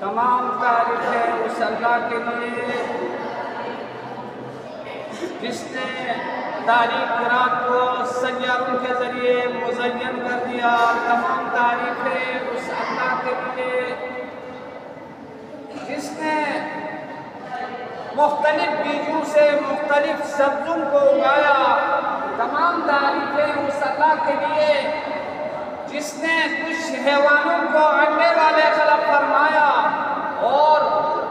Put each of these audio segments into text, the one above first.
तमाम तारीफ़ें उस अल्लाह के लिए जिसने तारीख रात को सैयारों के ज़रिए मुज़य्यन कर दिया। तमाम तारीफ़ें उस अल्लाह के लिए जिसने मुख्तलिफ बीजों से मुख्तलिफ सब्ज़ों को उगाया। तमाम तारीफ़ें उस अल्लाह के लिए जिसने कुछ हैवानों को अंडे वाले खलक फरमाया और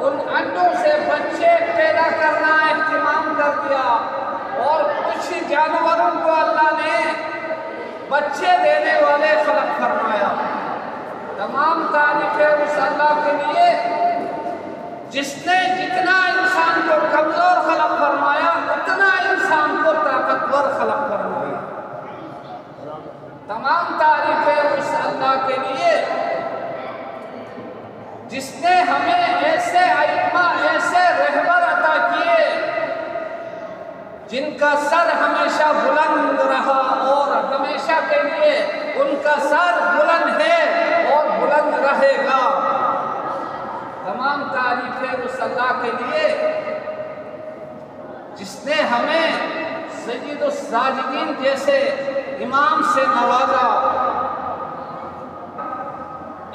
उन अंडों से बच्चे पैदा करना इख्तिमाम कर दिया और कुछ जानवरों को अल्लाह ने बच्चे देने वाले खलक फरमाया। तमाम तारीफ़ें उस अल्लाह के लिए जिसने जितना इंसान को कमज़ोर खलक फरमाया उतना इंसान को ताकतवर खलक फरमाया। तमाम तारीफ़ें उस अल्लाह के लिए जिसने हमें ऐसे आइम्मा ऐसे रहबर अता किए जिनका सर हमेशा बुलंद रहा और हमेशा के लिए उनका सर बुलंद है और बुलंद रहेगा। तमाम तारीफ़ें उस अल्लाह के लिए जिसने हमें सय्यदुस साजिदीन जैसे इमाम से नवाजा।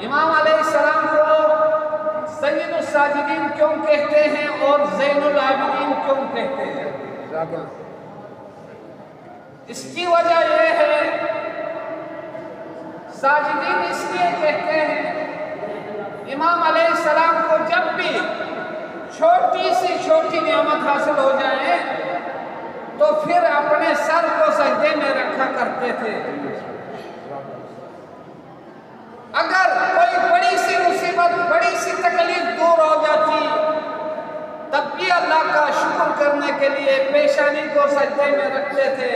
इमाम अलैहिस्सलाम को सय्यदुस साजिदीन क्यों कहते हैं और ज़ैनुल आबिदीन क्यों कहते हैं? इसकी वजह यह है, साजिदीन इसलिए कहते हैं, इमाम अलैहिस्सलाम को जब भी छोटी सी छोटी नियामत हासिल हो जाए तो फिर अपने सर को सजदे में रखा करते थे। अगर कोई बड़ी सी मुसीबत बड़ी सी तकलीफ दूर हो जाती तब भी अल्लाह का शुक्र करने के लिए पेशानी को सजदे में रखते थे।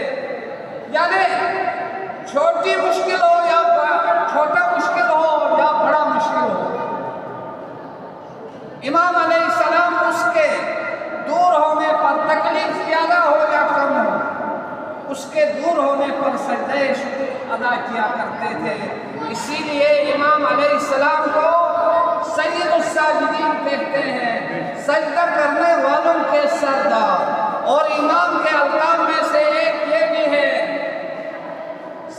यानी छोटी मुश्किल हो या छोटा मुश्किल हो या बड़ा मुश्किल हो, इमाम अलैहिस्सलाम उसके दूर होने पर तकलीफ ज्यादा हो या कम हो उसके दूर होने पर सजदे शुक्र अदा किया करते थे। इसीलिए इमाम अलैहिस्सलाम को सय्यदुस साजिदीन कहते हैं, सजदा करने वालों के सरदार। और इमाम के अलकाम में से एक ये भी है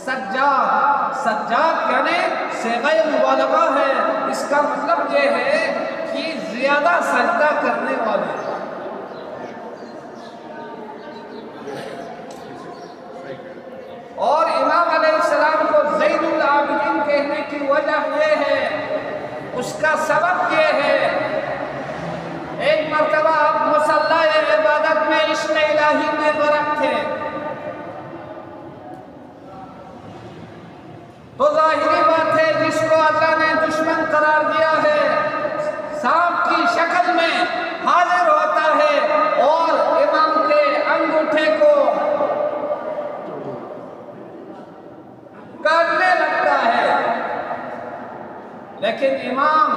सज्जाद। सज्जाद यानी सेग़े मुबालगा है। इसका मतलब ये है कि ज्यादा सजदा करने वाले। और इमाम अलैहिस्सलाम को ज़ैनुल आबिदीन कहने की वजह यह है, उसका सबब यह है, एक मर्तबा आप मुसल्ला इबादत में इश्क़ इलाही में गरक़ थे तो ज़ाहिरी बात है जिसको अल्लाह ने दुश्मन करार दिया है सांप की शक्ल में हाजिर होता है और इमाम के अंगूठे को काटने लगता है। लेकिन इमाम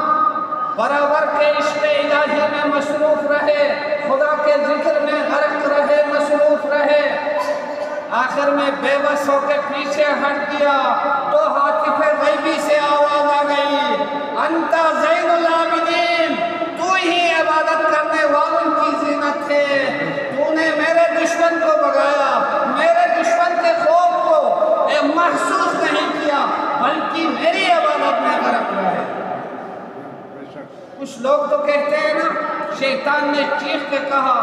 बराबर के इश्क़ इलाही में मसरूफ़ रहे, खुदा के जिक्र में गरक़ रहे, मसरूफ़ रहे। आखिर में बेबस होकर पीछे हट गया तो हातिफ गैबी से आवाज आ गई, अंता ज़ैनुल आबिदीन, तू ही इबादत करने वालों की जीनत है। तूने मेरे दुश्मन को भगाया, मेरे दुश्मन के खौफ को महसूस नहीं किया, बल्कि मेरी इबादत में गरक रहे। कुछ लोग तो कहते हैं ना, शैतान ने चीख के कहा,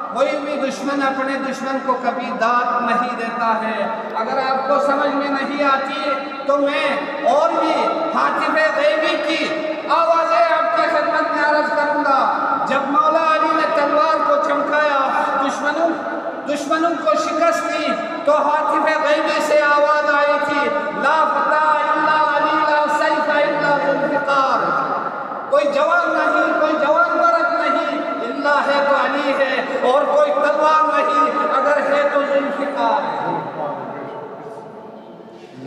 कोई भी दुश्मन अपने दुश्मन को कभी दाद नहीं देता है। अगर आपको समझ में नहीं आती तो मैं और भी हातिफ गैबी की आवाज़ें आपके खिदमत में अर्ज करूँगा। जब मौला अली ने तलवार को चमकाया, दुश्मनों को शिकस्त दी, तो हातिफ गैबी से आवाज़ आई थी, ला फतह इल्ला अली, ला सैफ इल्ला ज़ुल्फ़िकार। कोई जवान नहीं, कोई जवान मर्द नहीं, इल्ला है तो अली है, और कोई तलवार नहीं, अगर है तो ज़ुल्फ़िकार है।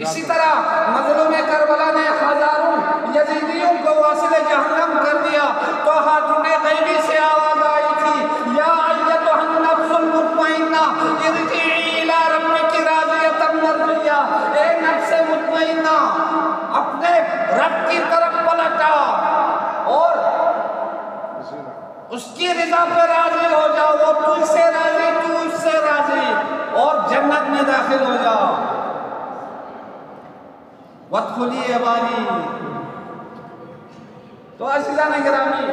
इसी तरह मज़लूम करबला ने हज़ारों यज़ीदियों को वासिले जहन्नम कर दिया, तो हातिफ गैबी से आवाज़ आई थी, या अय्यतुहन नफ्सुल मुत्मइन्ना इरजिई इला रब्बिकी राज़ियतम मर्ज़िय्या। ए नफ्स मुत्मइन्ना, अपने रब की तरफ पलटा और उसकी रिज़ा पे राज़ी हो जाओ। वो तुझसे राज़ी, तू उससे राज़ी, और जन्नत में दाखिल हो जाओ। वदखुली इबादी। तो अज़ीज़ान गिरामी,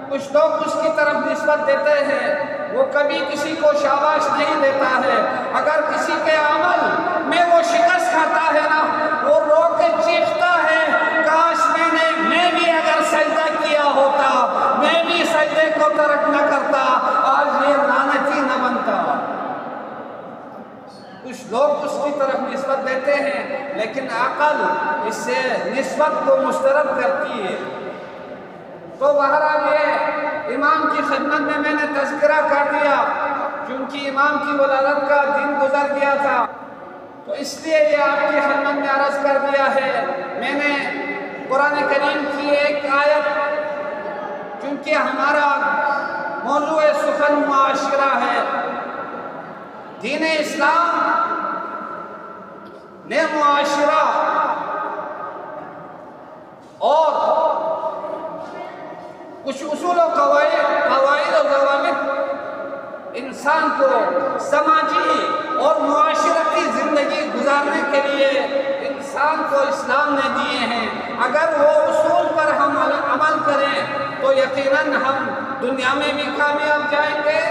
कुछ लोग उसकी तरफ निस्बत देते हैं, वो कभी किसी को शाबाश नहीं देता है। अगर किसी के अमल में वो शिकस्त खाता है ना, वो रो के चीखता है, काश मैं भी अगर सजदा किया होता, मैं भी सजदे को तर्क न करता, आज ये लानती न बनता। कुछ लोग उसकी तरफ निस्बत देते हैं, लेकिन अक़ल इससे निस्बत को मुस्तरद करती है। तो बहरहाल ये इमाम की खिदमत में मैंने तज़किरा कर दिया, क्योंकि इमाम की वलादत का दिन गुजर गया था, तो इसलिए ये आपकी खिदमत में अर्ज़ कर दिया है। मैंने कुरान करीम की एक आयत, क्योंकि हमारा मौज़ूए सुखन मुआशरा है, दीन इस्लाम ने मुआशरा और कुछ उसूल और कवाइद और ज़वाबित इंसान को समाजी और मुआशरती ज़िंदगी गुजारने के लिए इंसान को इस्लाम ने दिए हैं। अगर वो उसूल पर हम अमल करें तो यकीनन हम दुनिया में भी कामयाब जाएंगे,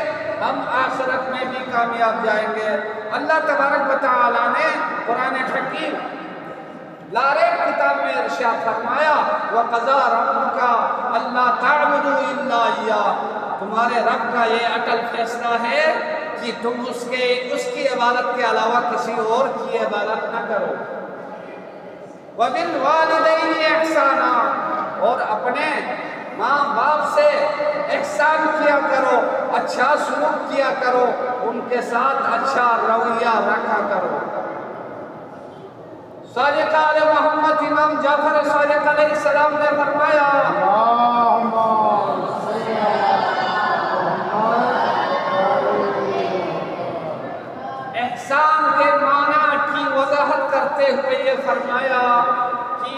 हम आखिरत में भी कामयाब जाएंगे। अल्लाह तबारक व तआला ने कुरान हकीम लारे किताब में इरशाद फरमाया, व क़ज़ा रब्बुका अल्ला ता'बुदू इल्ला इय्याह। तुम्हारे रब का ये अटल फैसला है कि तुम उसकी इबादत के अलावा किसी और की इबादत न करो। व बिल वालिदैनि इहसाना, और अपने माँ बाप से एहसान किया करो, अच्छा सुलूक किया करो, उनके साथ अच्छा रवैया रखा करो। सादिक़ आले मोहम्मद इमाम जाफर सादिक़ अलैहिस्सलाम ने फरमाया, एहसान के माना की वजाहत करते हुए ये फरमाया कि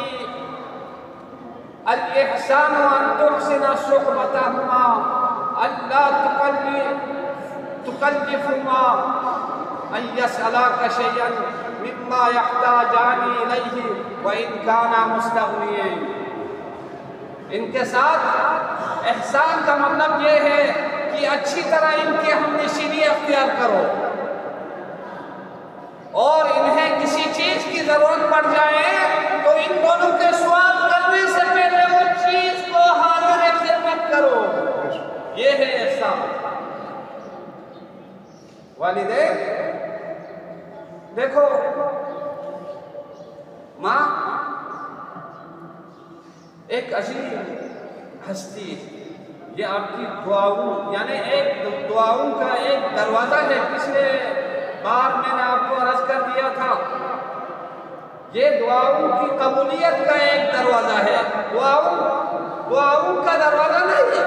अल-इहसान अन तुहसिना सुहबतहुमा अल्ला तुकल्लिफुमा अन यसअलका शयअन मिम्मा यहताजानी इलैहि व इन काना मुस्तग़नियैन। इनके साथ एहसान का मतलब ये है कि अच्छी तरह इनकी हमनशीनी अख्तियार करो, और इन्हें किसी चीज़ की ज़रूरत पड़ जाए तो इन दोनों के सवाल करने से पहले वो चीज़ को हाज़िर खिदमत करो। ये है एहसान। वालिदैन, देखो माँ एक अजीब हस्ती, ये आपकी दुआओं यानी एक दुआओं का एक दरवाज़ा है। पिछले बार मैंने आपको अर्ज कर दिया था, ये दुआओं की कबूलियत का एक दरवाज़ा है। दुआओं का दरवाज़ा नहीं है,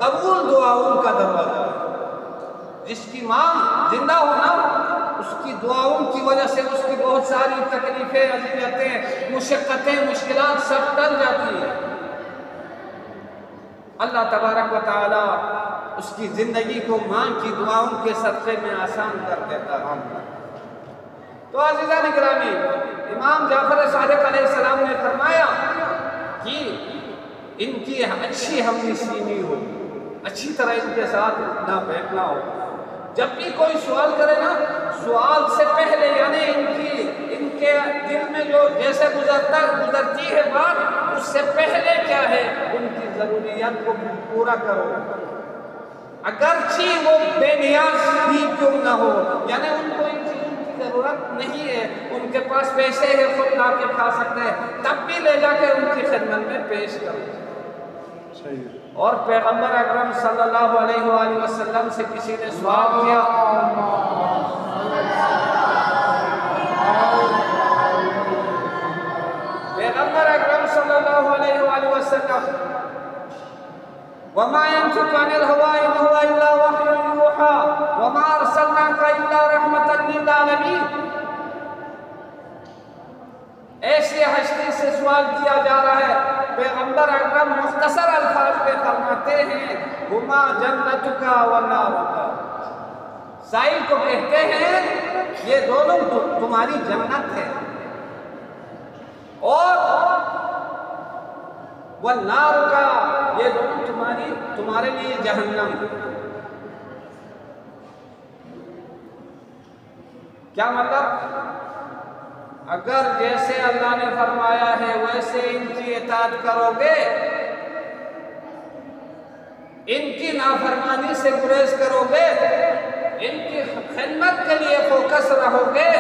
कबूल दुआओं का दरवाज़ा है। जिसकी माँ जिंदा हो ना, उसकी दुआओं की वजह से उसकी बहुत सारी तकलीफें, अज़ियतें, मुशक्क़तें, मुश्किलात सब टल जाती है। अल्लाह तबारक व तआला उसकी ज़िंदगी को माँ की दुआओं के सदक़े में आसान कर देता है। तो अज़ीज़ान गिरामी, इमाम जाफ़र सादिक़ अलैहिस्सलाम ने फरमाया कि इनकी अच्छी हमनशीनी हो, अच्छी तरह इनके साथ उठना बैठना हो। जब भी कोई सवाल करे ना, सवाल से पहले यानी इनके दिल में जो जैसे गुजरती है बात, उससे पहले क्या है उनकी ज़रूरियात को पूरा करो, अगरचे वो बेनियाज भी क्यों ना हो। यानी उनको इन चीज़ों की ज़रूरत नहीं है, उनके पास पैसे है, खुद ला के खा सकते हैं, तब भी ले जाकर उनकी खिदमत में पेश करो। और पैगंबर अकरम सल्लल्लाहु अलैहि वसल्लम से किसी ने सवाल किया, पैगंबर अकरम सल्लल्लाहु अलैहि वसल्लम वमा यंतिक़ु अनिल हवा इन हुवा इल्ला वह्युन यूहा वमा अरसलनाका इल्ला रहमतन लिल आलमीन। ऐसे हस्ती से सवाल किया जा रहा है। पैगंबर अकरम मुख्तसर अल्फाज में फरमाते हैं, हुमा जन्नतुका व नारुका। साइल को कहते हैं ये दोनों तुम्हारी जन्नत है, और वह नारुका ये दोनों तुम्हारे लिए जहन्नम। क्या मतलब? अगर जैसे अल्लाह ने फरमाया है वैसे इनकी इताअत करोगे, इनकी नाफरमानी से गुरेज करोगे, इनकी खिदमत के लिए फोकस रहोगे,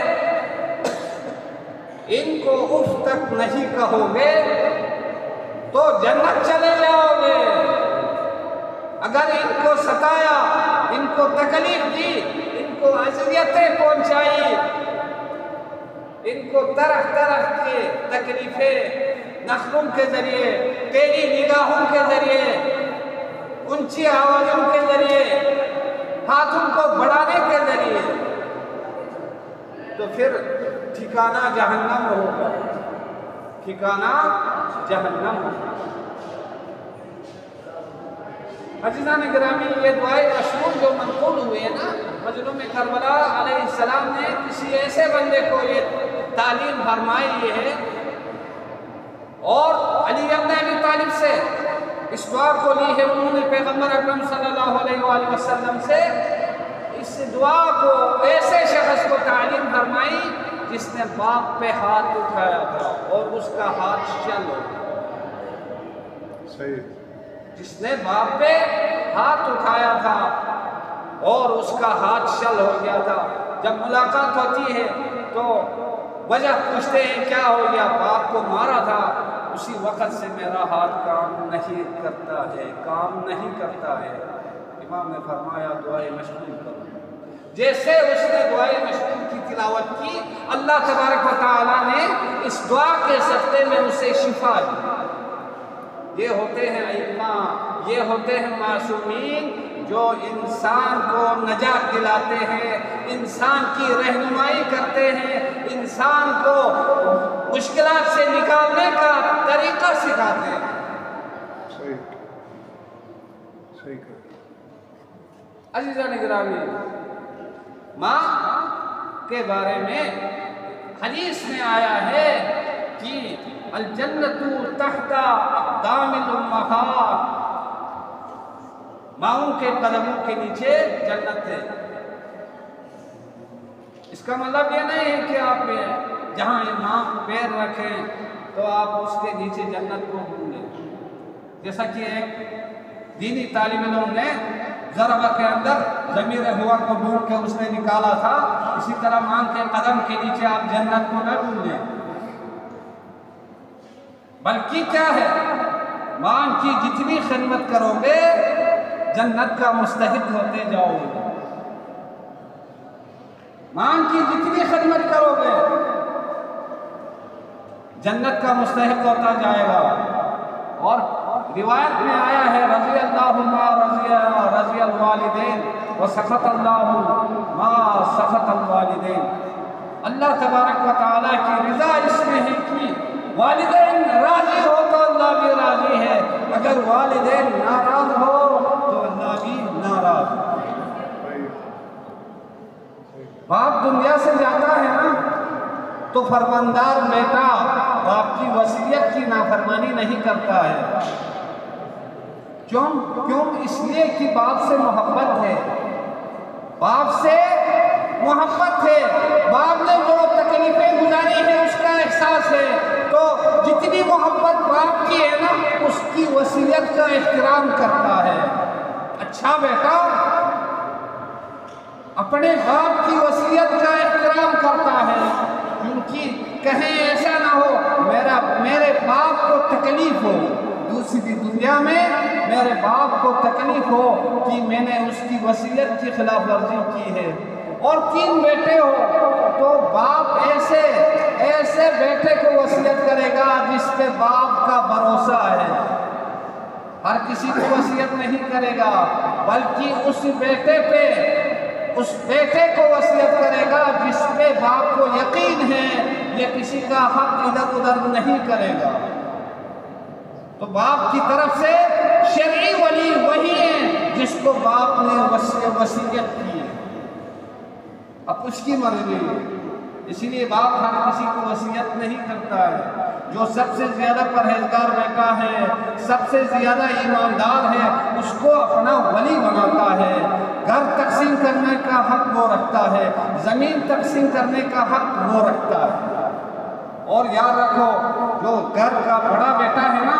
इनको उफ तक नहीं कहोगे तो जन्नत चले जाओगे। अगर इनको सताया, इनको तकलीफ दी, इनको अज़ियतें पहुंचाई, इनको तरह तरह के तकलीफें नखरों के जरिए, तेरी निगाहों के जरिए, ऊंची आवाज़ों के जरिए, हाथों को बढ़ाने के जरिए, तो फिर ठिकाना जहन्नम होगा, ठिकाना जहन्नम होगा। अज़ीज़ान गिरामी, ये दुआए मशहूर जो मनक़ूल हुए हैं ना, मज़लूम करबला अलैहिस्सलाम ने किसी ऐसे बंदे को ये तालीम फरमाई है, और अली इब्न अबी तालिब से इस दुआ को ली है उन्होंने पैगंबर अकरम सल्लल्लाहु अलैहि वसल्लम से। इस दुआ को ऐसे शख्स को तालीम फरमाई जिसने बाप पे हाथ उठाया था और उसका हाथ चल हो गया। सही। जिसने बाप पे हाथ उठाया था और उसका हाथ चल हो गया था। जब मुलाकात होती है तो वजह पूछते हैं क्या हो गया, बाप को मारा था, उसी वक़्त से मेरा हाथ काम नहीं करता है, काम नहीं करता है। इमाम ने फरमाया दुआए मशगूल करो। जैसे उसने दुआए मशगूल की तिलावत की, अल्लाह तबारक व तआला ने इस दुआ के सदक़े में उसे शिफा दी। ये होते हैं इल्मा, ये होते हैं मासूमीन जो इंसान को नजात दिलाते हैं, इंसान की रहनुमाई करते हैं, इंसान को मुश्किलात से निकालने का तरीका सिखाते हैं। सही सही। अज़ीज़ान गिरामी, माँ के बारे में हदीस में आया है कि अल जन्नतु तहता अक़दामिल उम्महात, माओं के कदमों के नीचे जन्नत है। इसका मतलब ये नहीं है कि आप जहाँ माँ पैर रखें तो आप उसके नीचे जन्नत को ढूंढें। जैसा कि एक दीनी तालिब इल्म ने ज़रबा के अंदर ज़मीर हुआ को ढूंढ के उसने निकाला था, इसी तरह माँ के कदम के नीचे आप जन्नत को न ढूंढें, बल्कि क्या है, माँ की जितनी खिदमत करोगे जन्नत का मुस्तहिक होते जाओगे। माँ की जितनी खिदमत करोगे जन्नत का मुस्तहिक होता जाएगा। और रिवायत में आया है रज़ी अल्लाहु मा रज़ियल वालिदैन व सखत अल्लाहु मा सखत वालिदैन। अल्लाह तबारक व तआला की रज़ा इसमें है कि वालिदैन राज़ी हो तो अल्लाह भी राज़ी है, अगर वालिदैन नाराज़ हो तो अल्लाह भी नाराज़ है। बाप दुनिया से जाता है ना तो फरमानदार बेटा बाप की वसीयत की नाफरमानी नहीं करता है। क्यों? इसलिए कि बाप से मोहब्बत है, बाप से मोहब्बत है, बाप ने जो तकलीफें गुजारी है उसका एहसास है, तो जितनी मोहब्बत बाप की है ना उसकी वसीयत का एहतराम करता है। अच्छा बेटा अपने बाप की वसीयत का एहतराम करता है, क्योंकि कहीं ऐसा ना हो मेरे बाप को तकलीफ हो, दूसरी दुनिया में मेरे बाप को तकलीफ हो कि मैंने उसकी वसीयत की खिलाफ वर्जी की है। और 3 बेटे हो तो बाप ऐसे बेटे को वसीयत करेगा जिस पे बाप का भरोसा है। हर किसी को वसीयत नहीं करेगा, बल्कि उस बेटे को वसीयत करेगा जिस पे बाप को यकीन है ये किसी का हक इधर उधर नहीं करेगा। तो बाप की तरफ से शरई वली वही है जिसको बाप ने वसीयत की है, अब उसकी मर्जी है। इसीलिए बाप हर किसी को वसीयत नहीं करता है। जो सबसे ज्यादा परहेजगार बेटा है, सबसे ज्यादा ईमानदार है, उसको अपना वली बनाता है। घर तकसीम करने का हक वो रखता है, जमीन तकसीम करने का हक वो रखता है। और याद रखो जो घर का बड़ा बेटा है ना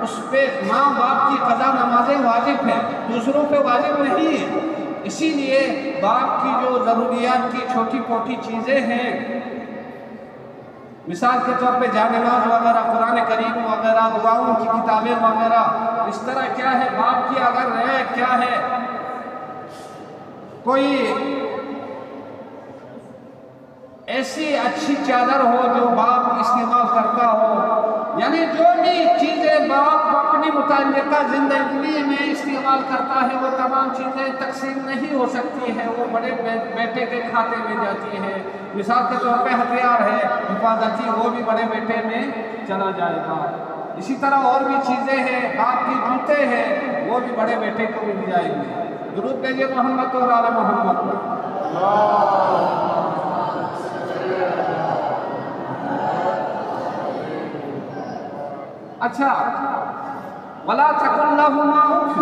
उस पे माँ बाप की कज़ा नमाजें वाजिब है, दूसरों पे वाजिब नहीं है। इसीलिए बाप की जो ज़रूरियात की छोटी मोटी चीज़ें हैं, मिसाल के तौर पे जानेमाज वगैरह, कुरान करीम वगैरह, दुआओं की किताबें वगैरह, इस तरह क्या है बाप की अगर रहे क्या है कोई ऐसी अच्छी चादर हो जो बाप इस्तेमाल करता हो, यानी जो भी चीज़ें बाप अपनी मुताल्लिका ज़िंदगी में इस्तेमाल करता है वो तमाम चीज़ें तकसीम नहीं हो सकती है, वो बड़े बेटे के खाते में जाती है। मिसाल के तौर पे हथियार है हिफाजती, वो भी बड़े बेटे में चला जाएगा। इसी तरह और भी चीज़ें हैं, बाप की जूते हैं वो भी बड़े बेटे को मिल जाएंगे। दुरूद भेजिए मोहम्मद और आले मोहम्मद। अच्छा, वला तकुल लहुमा उफ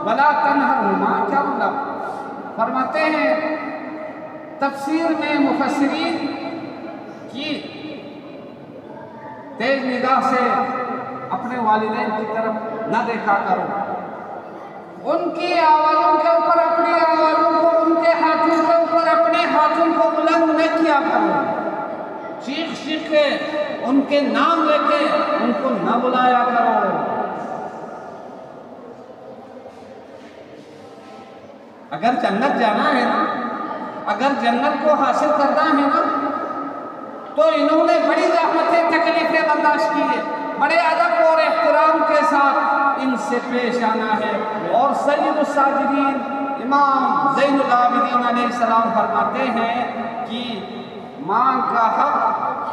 वला तनहरुमा, क्या मतलब? फरमाते हैं तफसीर में मुफस्सिरीन की तेज निगाह से अपने वालिदैन की तरफ न देखा करो, उनकी आवाज़ों के ऊपर अपनी आवाज़ों को, उनके हाथों के ऊपर अपने हाथों को बुलंद न किया करो, चीख के उनके नाम लेके उनको न बुलाया करो। अगर जन्नत जाना है ना, अगर जन्नत को हासिल करना है ना, तो इन्होंने बड़ी ज़हमतें तकलीफें बर्दाश्त की है, बड़े अदब और एहतराम के साथ इनसे पेश आना है। और सय्यदुस साजिदीन इमाम ज़ैनुल आबिदीन अलैहिस्सलाम फरमाते हैं कि माँ का हक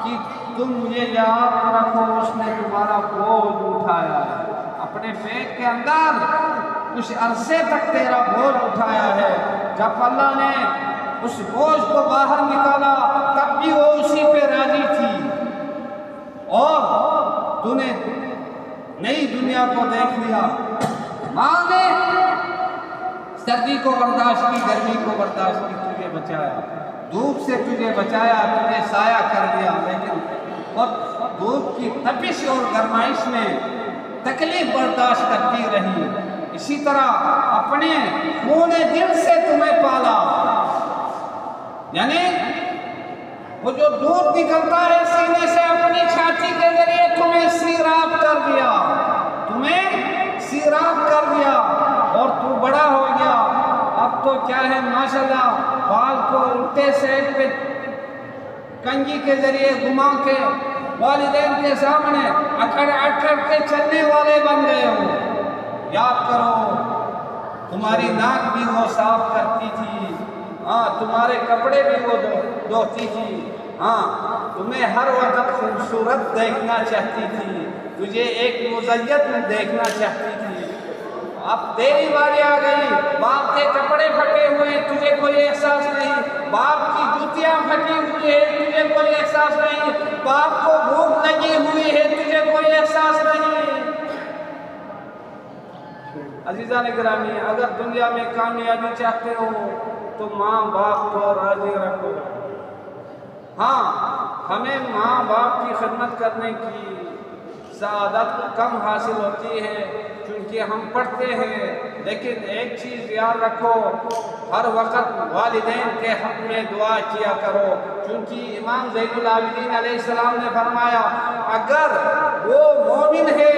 कि तुम ये याद रखो उसने तुम्हारा बोझ उठाया है, अपने पेट के अंदर कुछ अरसे तक तेरा बोझ उठाया है। जब अल्लाह ने उस बोझ को बाहर निकाला तब भी वो उसी पे राजी थी, और तूने नई दुनिया को देख लिया। माँ ने सर्दी को बर्दाश्त की, गर्मी को बर्दाश्त की, तुझे बचाया, धूप से तुझे बचाया, तुझे साया कर दिया, लेकिन और धूप की तपिश और गरमाइश में तकलीफ बर्दाश्त करती रही। इसी तरह अपने खूने दिल से तुम्हें पाला, यानी वो जो दूध निकलता है सीने से अपनी छाती के जरिए तुम्हें सीराब कर दिया, तुम्हें सीराब कर दिया और तू बड़ा हो गया। अब तो क्या है माशाल्लाह, बाल को उल्टे साइड पे कंघी के जरिए घुमा के वालिदैन के सामने अकड़ अकड़ के चलने वाले बन गए हो। याद करो तुम्हारी नाक भी वो साफ करती थी, हाँ तुम्हारे कपड़े भी वो धोती थी, हाँ तुम्हें हर वक्त खूबसूरत देखना चाहती थी, तुझे एक मुज़य्यत देखना चाहती थी। अब तेरी बारी आ गई, बाप के कपड़े फटे हुए तुझे कोई एहसास नहीं, बाप की जूतियां फटी हुई है तुझे कोई एहसास नहीं, बाप को भूख लगी हुई है तुझे कोई एहसास नहीं। अजीज़ान गिरामी, अगर दुनिया में कामयाबी चाहते हो तो माँ बाप को राजी रखो। हाँ, हमें माँ बाप की खिदमत करने की सआदत कम हासिल होती है क्योंकि हम पढ़ते हैं, लेकिन एक चीज़ याद रखो, हर वक्त वालिदैन के हक़ में दुआ किया करो, क्योंकि इमाम ज़ैनुल आबिदीन अलैहिस्सलाम ने फरमाया अगर वो मोमिन है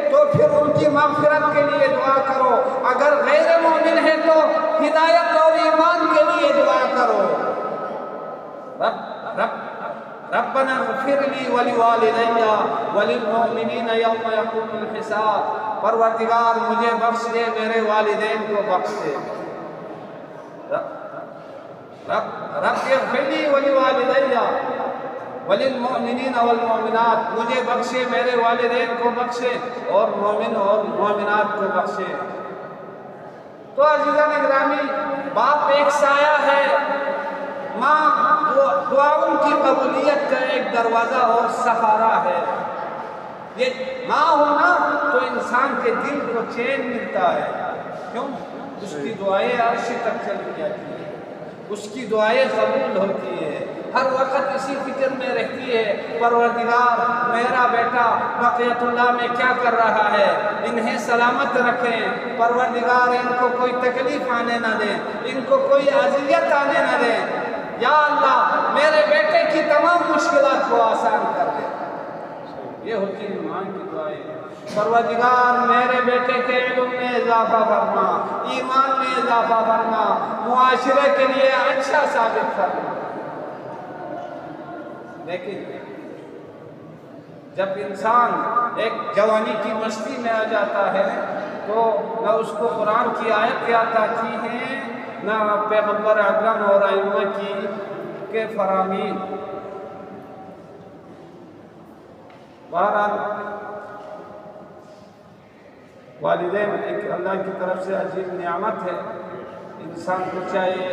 तो फिर उनकी मग़फ़िरत के लिए दुआ करो, अगर गैर मोमिन है तो हिदायत और ईमान के लिए दुआ करो। रब्बना इग़फ़िर ली व लिवालिदैया व लिलमुमिनीना यौम यक़ूमुल हिसाब। परवरदिगार मुझे बख्श दे, मेरे वालिदैन को बख्श दे। रब्बि इग़फ़िर ली व लिवालिदैया व लिलमुमिनीना वल मुमिनात, मुझे बख्शे, मेरे वालिदैन को बख्शे और मोमिन और मोमिनात को बख्शे। तो अज़ीज़ान गिरामी, बाप एक साया है, माँ दुआओं की कबूलियत का एक दरवाज़ा और सहारा है। ये माँ होना तो इंसान के दिल को चैन मिलता है, क्यों? उसकी दुआएं अर्श तक चली जाती है, उसकी दुआएं कबूल होती है, हर वक्त इसी फिक्र में रहती है परवरदिगार मेरा बेटा बक़ियतुल्लाह में क्या कर रहा है, इन्हें सलामत रखें, परवरदिगार इनको कोई तकलीफ़ आने ना दे, इनको कोई अज़ियत आने ना दे, या अल्लाह मेरे बेटे की तमाम मुश्किलात को आसान कर दे। ये होती है माँ की दुआएं। परवरदिगार मेरे बेटे के इल्म में इजाफा फरमा, ईमान में इजाफा फरमा, मुआशरे के लिए अच्छा साबित फरमा। लेकिन जब इंसान एक जवानी की मस्ती में आ जाता है तो न उसको कुरान की आयत याद आती है, न पैगम्बर अकरम और अइम्मा की के फरामीन। बहरहाल वालिदैन एक अल्लाह की तरफ से अजीब नियामत है, इंसान को चाहिए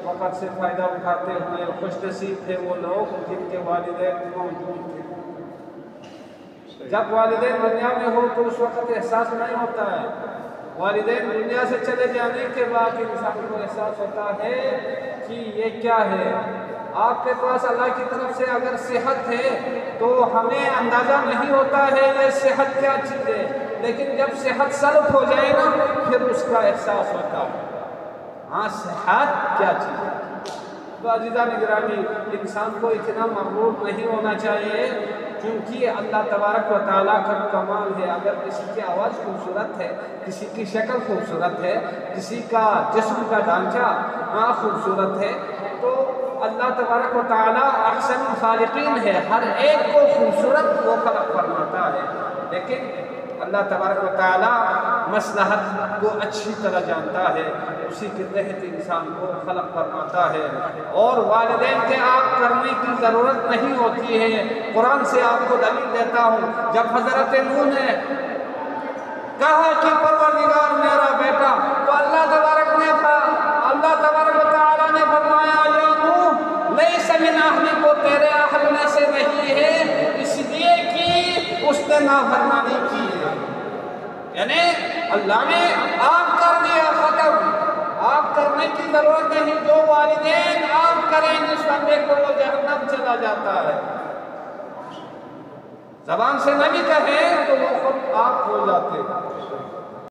वक़्त से फ़ायदा उठाते हुए खुशनसीब थे वो लोग जिनके वालिदैन मौजूद थे। जब वालिदैन दुनिया में हो तो उस वक़्त एहसास नहीं होता है, वालिदैन दुनिया से चले जाने के बाद इंसान को एहसास होता है कि ये क्या है। आपके पास अल्लाह की तरफ से अगर सेहत है तो हमें अंदाज़ा नहीं होता है ये सेहत क्या चीज़ है, लेकिन जब सेहत सल्ब हो जाए ना फिर उसका एहसास होता है हाँ सेहत क्या चीज़ है। तो अज़ीज़ान गिरामी, इंसान को इतना मग़रूर नहीं होना चाहिए, क्योंकि अल्लाह तबारक व तआला का कमाल है, अगर किसी की आवाज़ खूबसूरत है, किसी की शक्ल खूबसूरत है, किसी का जिस्म का ढांचा खूबसूरत है, तो अल्लाह तबारक व तआला अहसनुल खालिकीन है, हर एक को खूबसूरत वो खलक़ फरमाता है। लेकिन अल्लाह तबारक व तआला मसलहत को अच्छी तरह जानता है, उसी के तहत इंसान को खलक़ फरमाता है और वालिदैन के आग करने की ज़रूरत नहीं होती है। कुरान से आपको दलील देता हूँ, जब हज़रत नूह ने कहा कि परवरदिगार मेरा बेटा, तो अल्लाह तबारक व तआला ने फरमाया या नूह लैसा मिन अहलिक, को तेरे अहल में से नहीं है, इसलिए कि उसने नाफरमानी की है। यानी अल्लाह ने आग कर दिया, ख़त्म, आग करने की ज़रूरत नहीं, जो वालिदैन आग करें जिस बंदे को वो जहन्नम चला जाता है। ज़बान से नहीं कहे तो वो खुद आग हो जाते हैं।